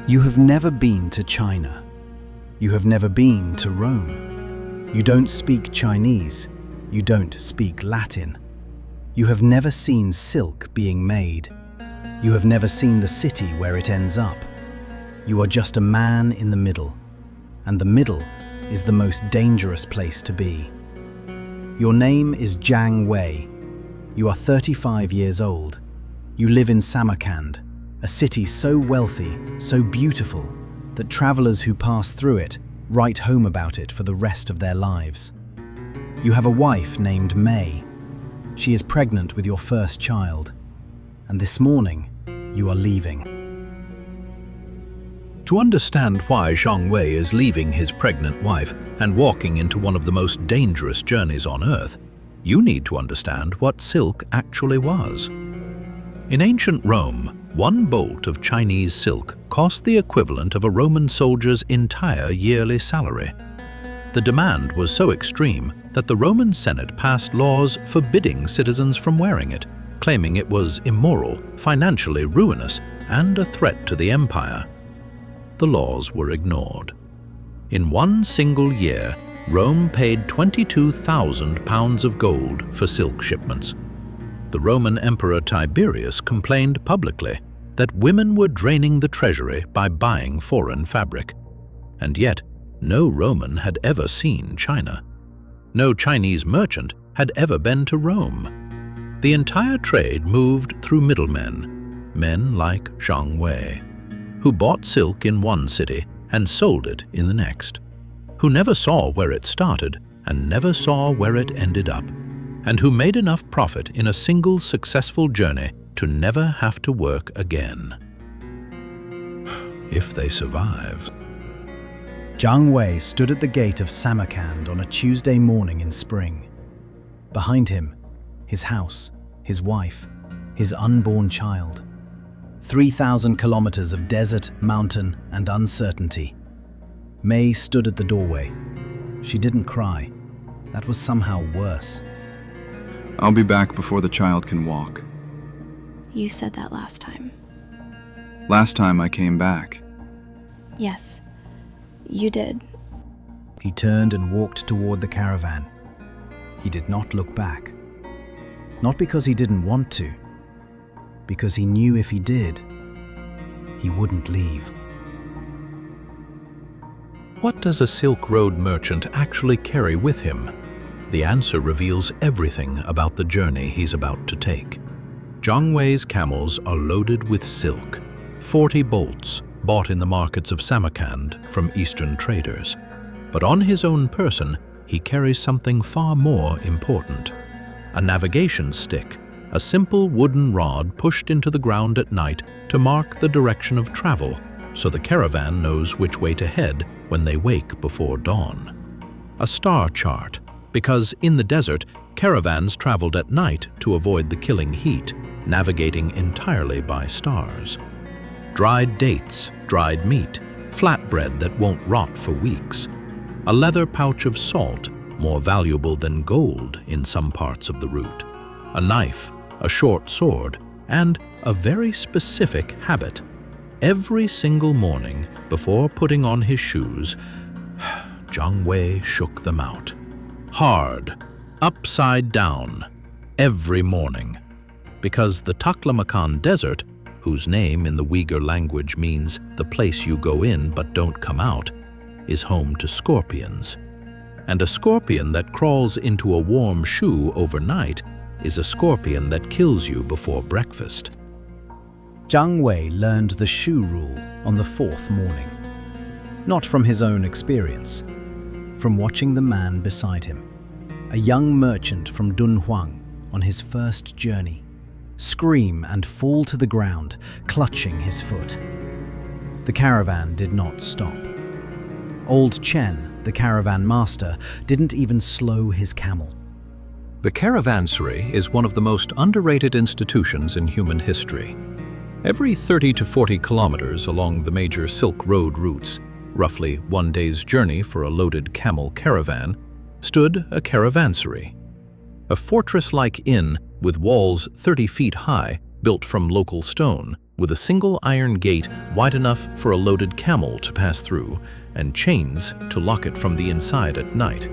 You have never been to China. You have never been to Rome. You don't speak Chinese. You don't speak Latin. You have never seen silk being made. You have never seen the city where it ends up. You are just a man in the middle, and the middle is the most dangerous place to be. Your name is Jiang Wei. You are 35 years old. You live in Samarkand, a city so wealthy, so beautiful, that travelers who pass through it write home about it for the rest of their lives. You have a wife named May. She is pregnant with your first child, and this morning you are leaving. To understand why Jiang Wei is leaving his pregnant wife and walking into one of the most dangerous journeys on Earth, you need to understand what silk actually was. In ancient Rome, one bolt of Chinese silk cost the equivalent of a Roman soldier's entire yearly salary. The demand was so extreme that the Roman Senate passed laws forbidding citizens from wearing it, claiming it was immoral, financially ruinous, and a threat to the empire. The laws were ignored. In one single year, Rome paid 22,000 pounds of gold for silk shipments. The Roman Emperor Tiberius complained publicly that women were draining the treasury by buying foreign fabric. And yet, no Roman had ever seen China. No Chinese merchant had ever been to Rome. The entire trade moved through middlemen, men like Jiang Wei, who bought silk in one city and sold it in the next, who never saw where it started and never saw where it ended up, and who made enough profit in a single successful journey to never have to work again. If they survive. Jiang Wei stood at the gate of Samarkand on a Tuesday morning in spring. Behind him, his house, his wife, his unborn child. 3,000 kilometers of desert, mountain, and uncertainty. May stood at the doorway. She didn't cry. That was somehow worse. I'll be back before the child can walk. You said that last time. Last time I came back. Yes, you did. He turned and walked toward the caravan. He did not look back. Not because he didn't want to, because he knew if he did, he wouldn't leave. What does a Silk Road merchant actually carry with him? The answer reveals everything about the journey he's about to take. Jiang Wei's camels are loaded with silk, 40 bolts bought in the markets of Samarkand from Eastern traders. But on his own person, he carries something far more important. A navigation stick, a simple wooden rod pushed into the ground at night to mark the direction of travel, so the caravan knows which way to head when they wake before dawn. A star chart, because in the desert, caravans traveled at night to avoid the killing heat, navigating entirely by stars. Dried dates, dried meat, flatbread that won't rot for weeks. A leather pouch of salt, more valuable than gold in some parts of the route. A knife, a short sword, and a very specific habit. Every single morning, before putting on his shoes, Jiang Wei shook them out. Hard, upside down, every morning. Because the Taklamakan Desert, whose name in the Uyghur language means the place you go in but don't come out, is home to scorpions. And a scorpion that crawls into a warm shoe overnight is a scorpion that kills you before breakfast. Jiang Wei learned the shoe rule on the fourth morning. Not from his own experience, from watching the man beside him, a young merchant from Dunhuang on his first journey, scream and fall to the ground, clutching his foot. The caravan did not stop. Old Chen, the caravan master, didn't even slow his camel. The caravansary is one of the most underrated institutions in human history. Every 30 to 40 kilometers along the major Silk Road routes, roughly one day's journey for a loaded camel caravan, stood a caravansary. A fortress-like inn with walls 30 feet high, built from local stone, with a single iron gate wide enough for a loaded camel to pass through, and chains to lock it from the inside at night.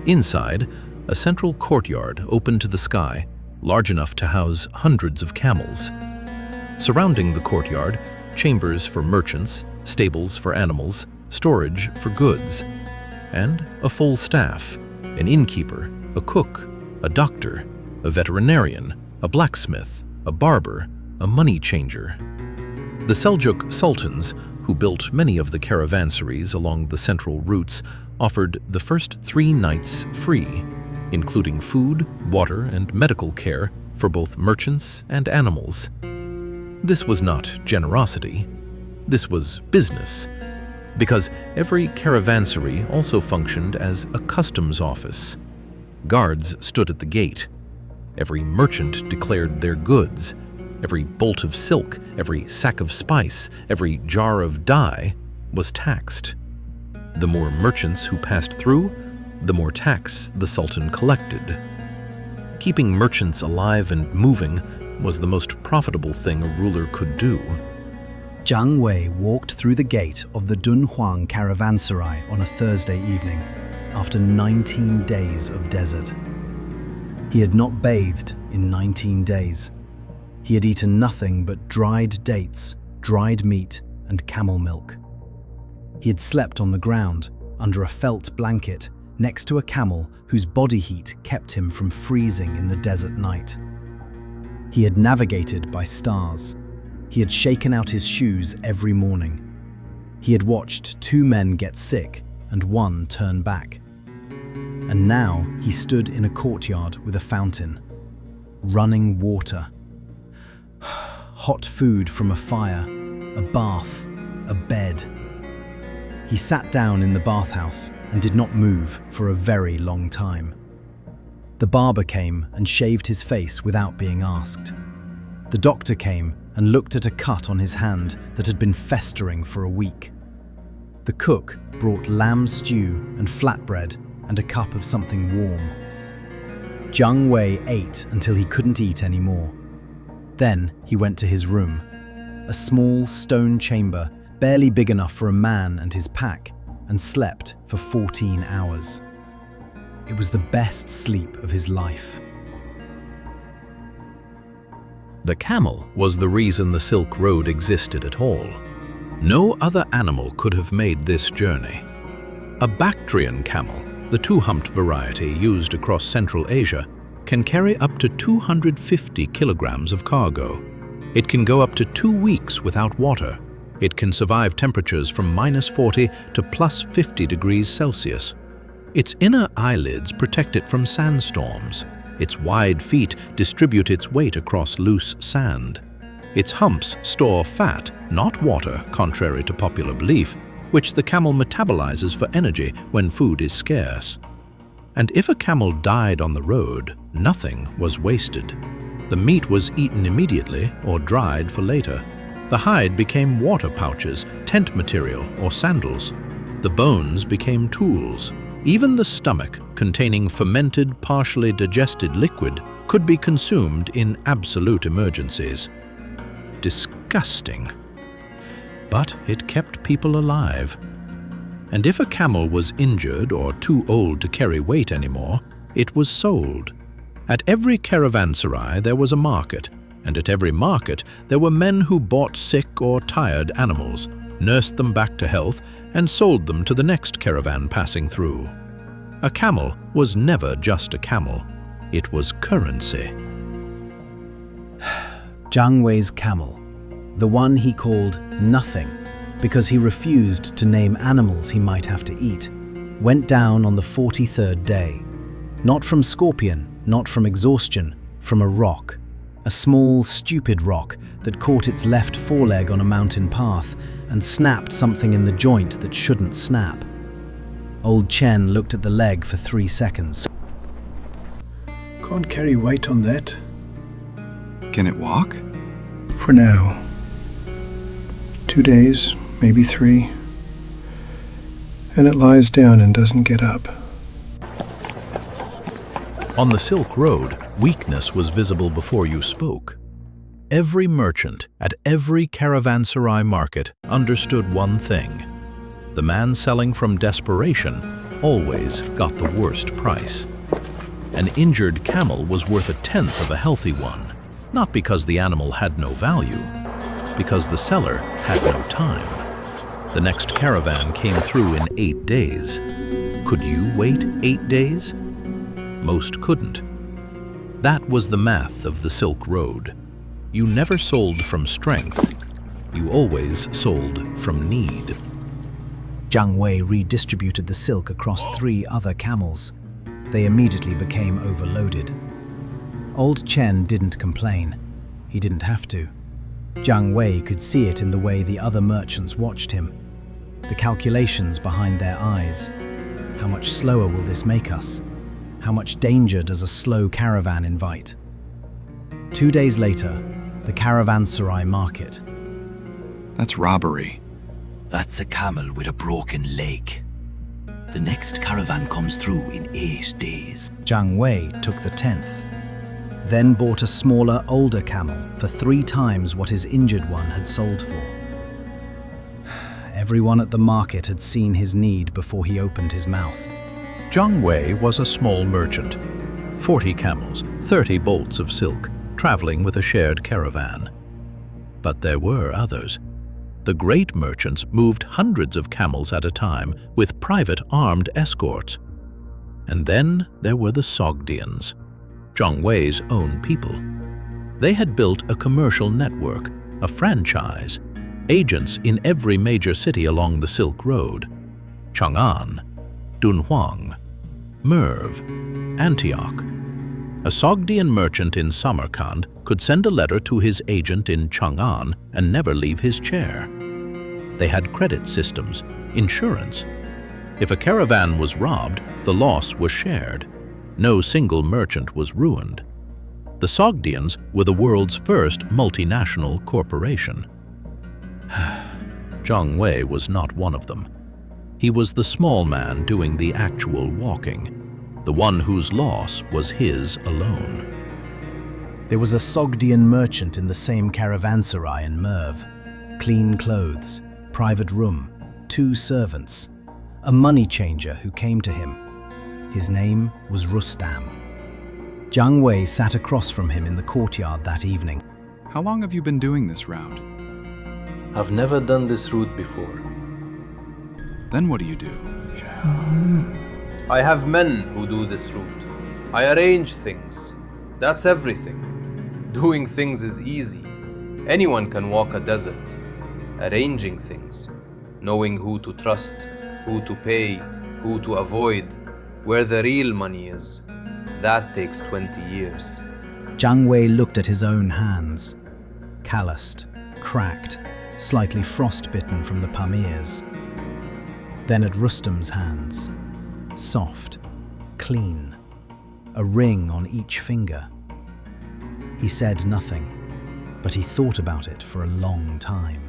Inside, a central courtyard open to the sky, large enough to house hundreds of camels. Surrounding the courtyard, chambers for merchants, stables for animals, storage for goods, and a full staff, an innkeeper, a cook, a doctor, a veterinarian, a blacksmith, a barber, a money changer. The Seljuk sultans, who built many of the caravansaries along the central routes, offered the first 3 nights free, including food, water, and medical care for both merchants and animals. This was not generosity. This was business, because every caravansary also functioned as a customs office. Guards stood at the gate. Every merchant declared their goods. Every bolt of silk, every sack of spice, every jar of dye was taxed. The more merchants who passed through, the more tax the Sultan collected. Keeping merchants alive and moving was the most profitable thing a ruler could do. Jiang Wei walked through the gate of the Dunhuang caravanserai on a Thursday evening, after 19 days of desert. He had not bathed in 19 days. He had eaten nothing but dried dates, dried meat, and camel milk. He had slept on the ground, under a felt blanket, next to a camel whose body heat kept him from freezing in the desert night. He had navigated by stars. He had shaken out his shoes every morning. He had watched 2 men get sick and 1 turn back. And now he stood in a courtyard with a fountain, running water, hot food from a fire, a bath, a bed. He sat down in the bathhouse and did not move for a very long time. The barber came and shaved his face without being asked. The doctor came and looked at a cut on his hand that had been festering for a week. The cook brought lamb stew and flatbread and a cup of something warm. Jiang Wei ate until he couldn't eat anymore. Then he went to his room, a small stone chamber barely big enough for a man and his pack, and slept for 14 hours. It was the best sleep of his life. The camel was the reason the Silk Road existed at all. No other animal could have made this journey. A Bactrian camel, the 2-humped variety used across Central Asia, can carry up to 250 kilograms of cargo. It can go up to 2 weeks without water. It can survive temperatures from -40 to +50 degrees Celsius. Its inner eyelids protect it from sandstorms. Its wide feet distribute its weight across loose sand. Its humps store fat, not water, contrary to popular belief, which the camel metabolizes for energy when food is scarce. And if a camel died on the road, nothing was wasted. The meat was eaten immediately or dried for later. The hide became water pouches, tent material, or sandals. The bones became tools. Even the stomach, containing fermented, partially digested liquid, could be consumed in absolute emergencies. Disgusting. But it kept people alive. And if a camel was injured or too old to carry weight anymore, it was sold. At every caravanserai there was a market, and at every market there were men who bought sick or tired animals, nursed them back to health, and sold them to the next caravan passing through. A camel was never just a camel. It was currency. Jiang Wei's camel, the one he called Nothing because he refused to name animals he might have to eat, went down on the 43rd day. Not from scorpion, not from exhaustion, from a rock. A small, stupid rock that caught its left foreleg on a mountain path and snapped something in the joint that shouldn't snap. Old Chen looked at the leg for 3 seconds. Can't carry weight on that. Can it walk? For now. 2 days, maybe 3. And it lies down and doesn't get up. On the Silk Road, weakness was visible before you spoke. every merchant at every caravanserai market understood one thing. The man selling from desperation always got the worst price. An injured camel was worth 1/10 of a healthy one, not because the animal had no value, because the seller had no time. The next caravan came through in 8 days. Could you wait 8 days? Most couldn't. That was the math of the Silk Road. You never sold from strength. You always sold from need. Jiang Wei redistributed the silk across 3 other camels. They immediately became overloaded. Old Chen didn't complain. He didn't have to. Jiang Wei could see it in the way the other merchants watched him. The calculations behind their eyes. How much slower will this make us? How much danger does a slow caravan invite? 2 days later, the caravanserai market. That's robbery. That's a camel with a broken leg. The next caravan comes through in 8 days. Jiang Wei took the 10th, then bought a smaller, older camel for 3 times what his injured one had sold for. Everyone at the market had seen his need before he opened his mouth. Jiang Wei was a small merchant. 40 camels, 30 bolts of silk, traveling with a shared caravan. But there were others. The great merchants moved hundreds of camels at a time with private armed escorts. And then there were the Sogdians, Jiang Wei's own people. They had built a commercial network, a franchise, agents in every major city along the Silk Road: Chang'an, Dunhuang, Merv, Antioch. A Sogdian merchant in Samarkand could send a letter to his agent in Chang'an and never leave his chair. They had credit systems, insurance. If a caravan was robbed, the loss was shared. No single merchant was ruined. The Sogdians were the world's first multinational corporation. Jiang Wei was not one of them. He was the small man doing the actual walking, the one whose loss was his alone. There was a Sogdian merchant in the same caravanserai in Merv. Clean clothes, private room, 2 servants, a money changer who came to him. His name was Rustam. Jiang Wei sat across from him in the courtyard that evening. How long have you been doing this route? I've never done this route before. Then what do you do? I have men who do this route. I arrange things. That's everything. Doing things is easy. Anyone can walk a desert. Arranging things, knowing who to trust, who to pay, who to avoid, where the real money is, that takes 20 years. Jiang Wei looked at his own hands, calloused, cracked, slightly frostbitten from the pamirs. Then at Rustam's hands, soft, clean, a ring on each finger. He said nothing, but he thought about it for a long time.